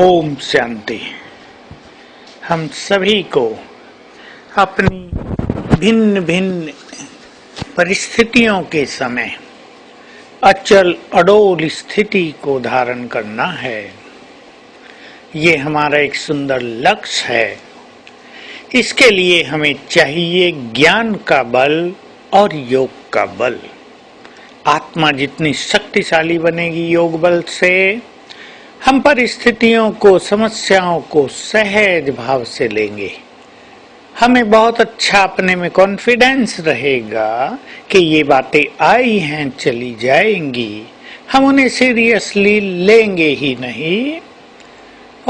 ओम शांति। हम सभी को अपनी भिन्न भिन्न परिस्थितियों के समय अचल अडोल स्थिति को धारण करना है। ये हमारा एक सुंदर लक्ष्य है। इसके लिए हमें चाहिए ज्ञान का बल और योग का बल। आत्मा जितनी शक्तिशाली बनेगी योग बल से, हम परिस्थितियों को, समस्याओं को सहज भाव से लेंगे। हमें बहुत अच्छा अपने में कॉन्फिडेंस रहेगा कि ये बातें आई हैं, चली जाएंगी, हम उन्हें सीरियसली लेंगे ही नहीं।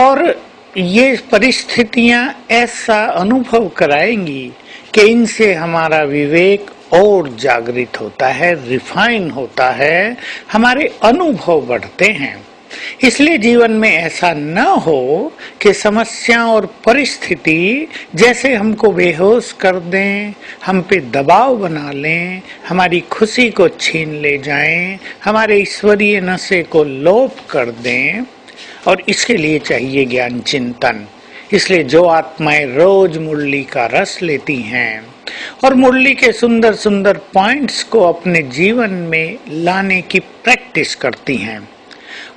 और ये परिस्थितियां ऐसा अनुभव कराएंगी कि इनसे हमारा विवेक और जागृत होता है, रिफाइन होता है, हमारे अनुभव बढ़ते हैं। इसलिए जीवन में ऐसा न हो कि समस्या और परिस्थिति जैसे हमको बेहोश कर दें, हम पे दबाव बना लें, हमारी खुशी को छीन ले जाएं, हमारे ईश्वरीय नशे को लोप कर दें। और इसके लिए चाहिए ज्ञान चिंतन। इसलिए जो आत्माएं रोज मुरली का रस लेती हैं और मुरली के सुंदर सुंदर पॉइंट्स को अपने जीवन में लाने की प्रैक्टिस करती हैं,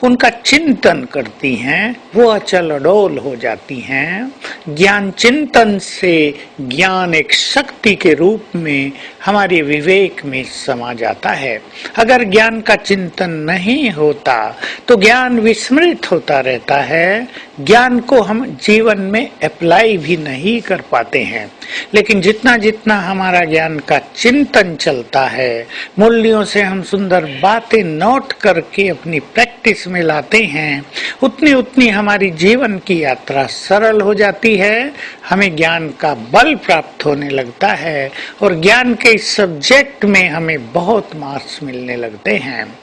उनका चिंतन करती हैं, वो अचल अडोल हो जाती हैं। ज्ञान चिंतन से ज्ञान एक शक्ति के रूप में हमारे विवेक में समा जाता है। अगर ज्ञान का चिंतन नहीं होता तो ज्ञान विस्मृत होता रहता है, ज्ञान को हम जीवन में अप्लाई भी नहीं कर पाते हैं। लेकिन जितना जितना हमारा ज्ञान का चिंतन चलता है, मूल्यों से हम सुंदर बातें नोट करके अपनी प्रैक्टिस में लाते हैं, उतनी उतनी हमारी जीवन की यात्रा सरल हो जाती है। हमें ज्ञान का बल प्राप्त होने लगता है और ज्ञान के इस सब्जेक्ट में हमें बहुत मार्क्स मिलने लगते हैं।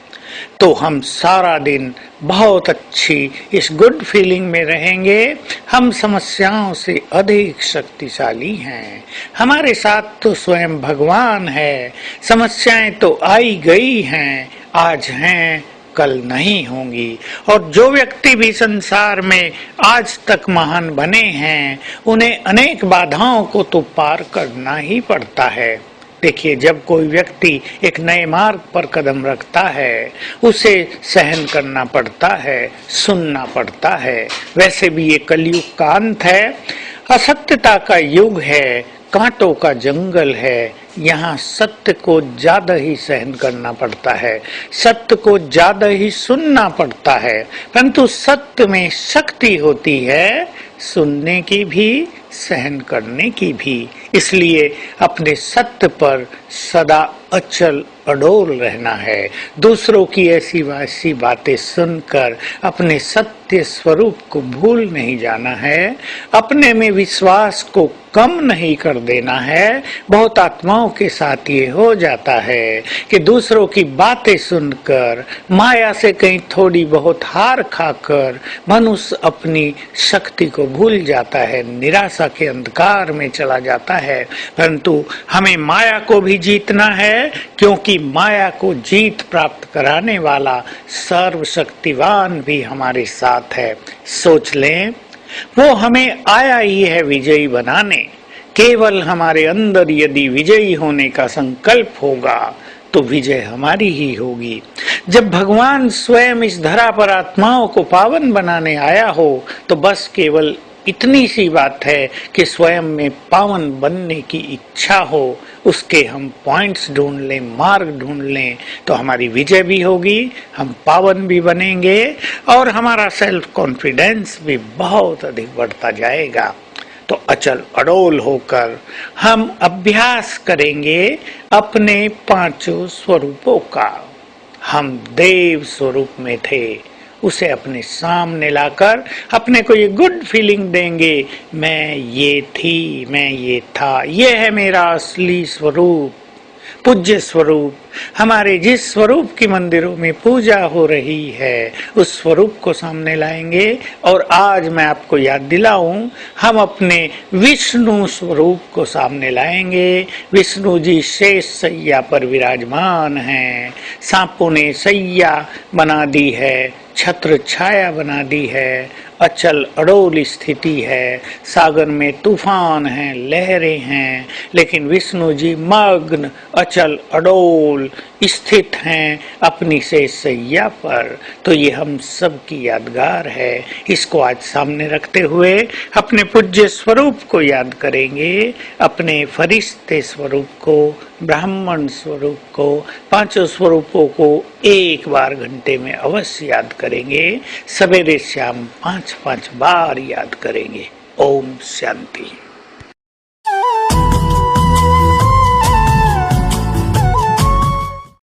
तो हम सारा दिन बहुत अच्छी इस गुड फीलिंग में रहेंगे। हम समस्याओं से अधिक शक्तिशाली हैं। हमारे साथ तो स्वयं भगवान है। समस्याएं तो आई गई हैं, आज हैं, कल नहीं होंगी। और जो व्यक्ति भी संसार में आज तक महान बने हैं, उन्हें अनेक बाधाओं को तो पार करना ही पड़ता है। देखिए, जब कोई व्यक्ति एक नए मार्ग पर कदम रखता है, उसे सहन करना पड़ता है, सुनना पड़ता है। वैसे भी ये कलयुग का अंत है, असत्यता का युग है, कांटों का जंगल है। यहाँ सत्य को ज्यादा ही सहन करना पड़ता है, सत्य को ज्यादा ही सुनना पड़ता है। परंतु सत्य में शक्ति होती है, सुनने की भी, सहन करने की भी। इसलिए अपने सत्य पर सदा अचल अडोल रहना है। दूसरों की ऐसी वैसी बातें सुनकर अपने सत्य स्वरूप को भूल नहीं जाना है। अपने में विश्वास को कम नहीं कर देना है। बहुत आत्माओं के साथ ये हो जाता है कि दूसरों की बातें सुनकर, माया से कहीं थोड़ी बहुत हार खाकर मनुष्य अपनी शक्ति को भूल जाता है, निराशा के अंधकार में चला जाता है। परंतु हमें माया को भी जीतना है, क्योंकि माया को जीत प्राप्त कराने वाला सर्वशक्तिवान भी हमारे साथ है। सोच लें, वो हमें आया ही है विजयी बनाने। केवल हमारे अंदर यदि विजयी होने का संकल्प होगा तो विजय हमारी ही होगी। जब भगवान स्वयं इस धरा पर आत्माओं को पावन बनाने आया हो, तो बस केवल इतनी सी बात है कि स्वयं में पावन बनने की इच्छा हो, उसके हम पॉइंट्स ढूंढ लें, मार्ग ढूंढ लें, तो हमारी विजय भी होगी, हम पावन भी बनेंगे और हमारा सेल्फ कॉन्फिडेंस भी बहुत अधिक बढ़ता जाएगा। तो अचल अडोल होकर हम अभ्यास करेंगे अपने पांचों स्वरूपों का। हम देव स्वरूप में थे, उसे अपने सामने लाकर अपने को ये गुड फीलिंग देंगे, मैं ये थी, मैं ये था, ये है मेरा असली स्वरूप, पूज्य स्वरूप। हमारे जिस स्वरूप की मंदिरों में पूजा हो रही है, उस स्वरूप को सामने लाएंगे। और आज मैं आपको याद दिलाऊं, हम अपने विष्णु स्वरूप को सामने लाएंगे। विष्णु जी शेष सैया पर विराजमान हैं। सांपों ने सैया बना दी है, छत्र छाया बना दी है अचल अडोल स्थिति है, सागर में तूफान है, लहरें हैं, लेकिन विष्णु जी मग्न अचल अडोल स्थित हैं अपनी शैय्या पर। तो ये हम सब की यादगार है। इसको आज सामने रखते हुए अपने पूज्य स्वरूप को याद करेंगे, अपने फरिश्ते स्वरूप को, ब्राह्मण स्वरूप को, पांचों स्वरूपों को एक बार घंटे में अवश्य याद करेंगे। सवेरे शाम 5-5 बार याद करेंगे। ओम शांति।